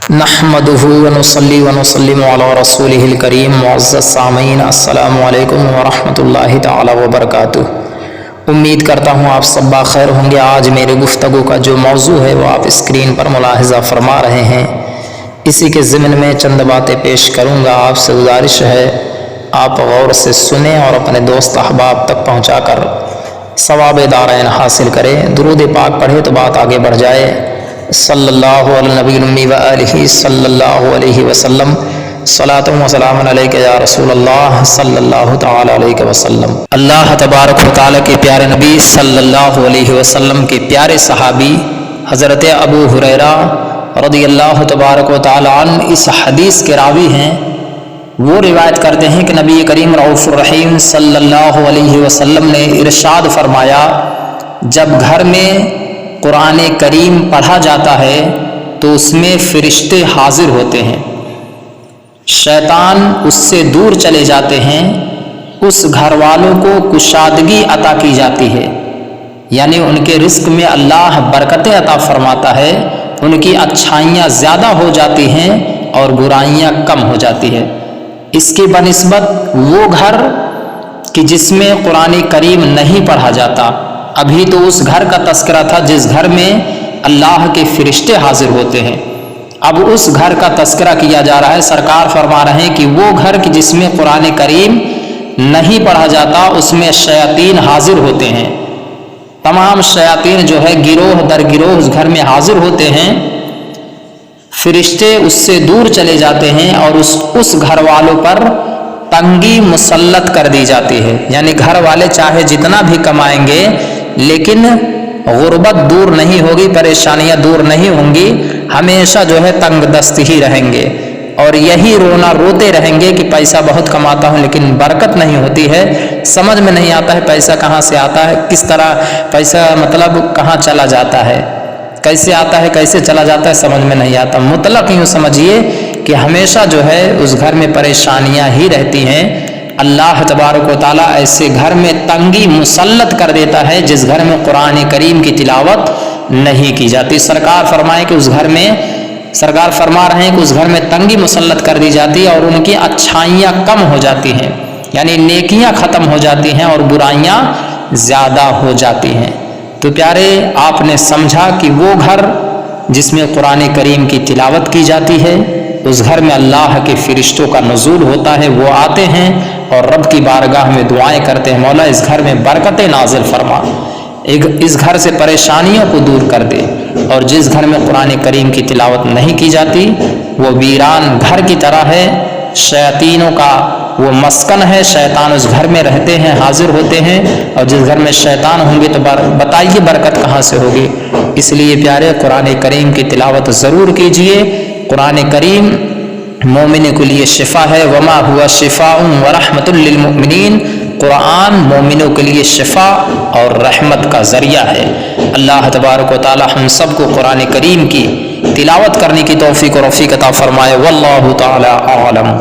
نحمدہ ونصلی ونسلم علی رسولہ الکریم۔ معزز سامعین، السلام علیکم ورحمۃ اللہ تعالی وبرکاتہ۔ امید کرتا ہوں آپ سب بخیر ہوں گے۔ آج میرے گفتگو کا جو موضوع ہے وہ آپ اسکرین پر ملاحظہ فرما رہے ہیں، اسی کے ضمن میں چند باتیں پیش کروں گا۔ آپ سے گزارش ہے آپ غور سے سنیں اور اپنے دوست احباب تک پہنچا کر ثواب دارین حاصل کریں۔ درود پاک پڑھے تو بات آگے بڑھ جائے۔ صلی اللہ علی نبی الامی و آلہ صلی اللہ علیہ وسلم، صلاۃ و سلام علیک یا رسول اللہ صلی اللہ تعالی علیہ وسلم۔ اللہ تبارک و تعالی کے پیارے نبی صلی اللہ علیہ وسلم کے پیارے صحابی حضرت ابو ہریرہ رضی اللہ تبارک و تعالی عنہ اس حدیث کے راوی ہیں۔ وہ روایت کرتے ہیں کہ نبی کریم رؤوف الرحیم صلی اللہ علیہ وسلم نے ارشاد فرمایا، جب گھر میں قرآن کریم پڑھا جاتا ہے تو اس میں فرشتے حاضر ہوتے ہیں، شیطان اس سے دور چلے جاتے ہیں، اس گھر والوں کو کشادگی عطا کی جاتی ہے، یعنی ان کے رزق میں اللہ برکتیں عطا فرماتا ہے، ان کی اچھائیاں زیادہ ہو جاتی ہیں اور برائیاں کم ہو جاتی ہے۔ اس کی بنسبت وہ گھر کہ جس میں قرآن کریم نہیں پڑھا جاتا، ابھی تو اس گھر کا تذکرہ تھا جس گھر میں اللہ کے فرشتے حاضر ہوتے ہیں، اب اس گھر کا تذکرہ کیا جا رہا ہے۔ سرکار فرما رہے ہیں کہ وہ گھر کہ جس میں قرآن کریم نہیں پڑھا جاتا اس میں شیاطین حاضر ہوتے ہیں، تمام شیاطین جو ہے گروہ در گروہ اس گھر میں حاضر ہوتے ہیں، فرشتے اس سے دور چلے جاتے ہیں اور اس گھر والوں پر تنگی مسلط کر دی جاتی ہے، یعنی گھر والے چاہے جتنا بھی کمائیں گے لیکن غربت دور نہیں ہوگی، پریشانیاں دور نہیں ہوں گی، ہمیشہ جو ہے تنگ دست ہی رہیں گے اور یہی رونا روتے رہیں گے کہ پیسہ بہت کماتا ہوں لیکن برکت نہیں ہوتی ہے، سمجھ میں نہیں آتا ہے پیسہ کہاں سے آتا ہے، کس طرح پیسہ مطلب کہاں چلا جاتا ہے، کیسے آتا ہے کیسے چلا جاتا ہے، سمجھ میں نہیں آتا۔ مطلق یوں سمجھیے کہ ہمیشہ جو ہے اس گھر میں پریشانیاں ہی رہتی ہیں۔ اللہ تبارک و تعالیٰ ایسے گھر میں تنگی مسلط کر دیتا ہے جس گھر میں قرآن کریم کی تلاوت نہیں کی جاتی۔ سرکار فرما رہے ہیں کہ اس گھر میں تنگی مسلط کر دی جاتی ہے اور ان کی اچھائیاں کم ہو جاتی ہیں، یعنی نیکیاں ختم ہو جاتی ہیں اور برائیاں زیادہ ہو جاتی ہیں۔ تو پیارے، آپ نے سمجھا کہ وہ گھر جس میں قرآن کریم کی تلاوت کی جاتی ہے اس گھر میں اللہ کے فرشتوں کا نزول ہوتا ہے، وہ آتے ہیں اور رب کی بارگاہ میں دعائیں کرتے ہیں، مولا اس گھر میں برکتیں نازل فرما، اس گھر سے پریشانیوں کو دور کر دے۔ اور جس گھر میں قرآن کریم کی تلاوت نہیں کی جاتی وہ ویران گھر کی طرح ہے، شیاطینوں کا وہ مسکن ہے، شیطان اس گھر میں رہتے ہیں، حاضر ہوتے ہیں، اور جس گھر میں شیطان ہوں گے تو بتائیے برکت کہاں سے ہوگی۔ اس لیے پیارے، قرآن کریم کی تلاوت ضرور کیجئے۔ قرآن کریم مومن کے لیے شفا ہے، وما ہوا شفاء ورحمۃ للمؤمنین، قرآن مومنوں کے لیے شفا اور رحمت کا ذریعہ ہے۔ اللہ تبارک و تعالی ہم سب کو قرآن کریم کی تلاوت کرنے کی توفیق و رفیق عطا فرمائے۔ واللہ تعالی اعلم۔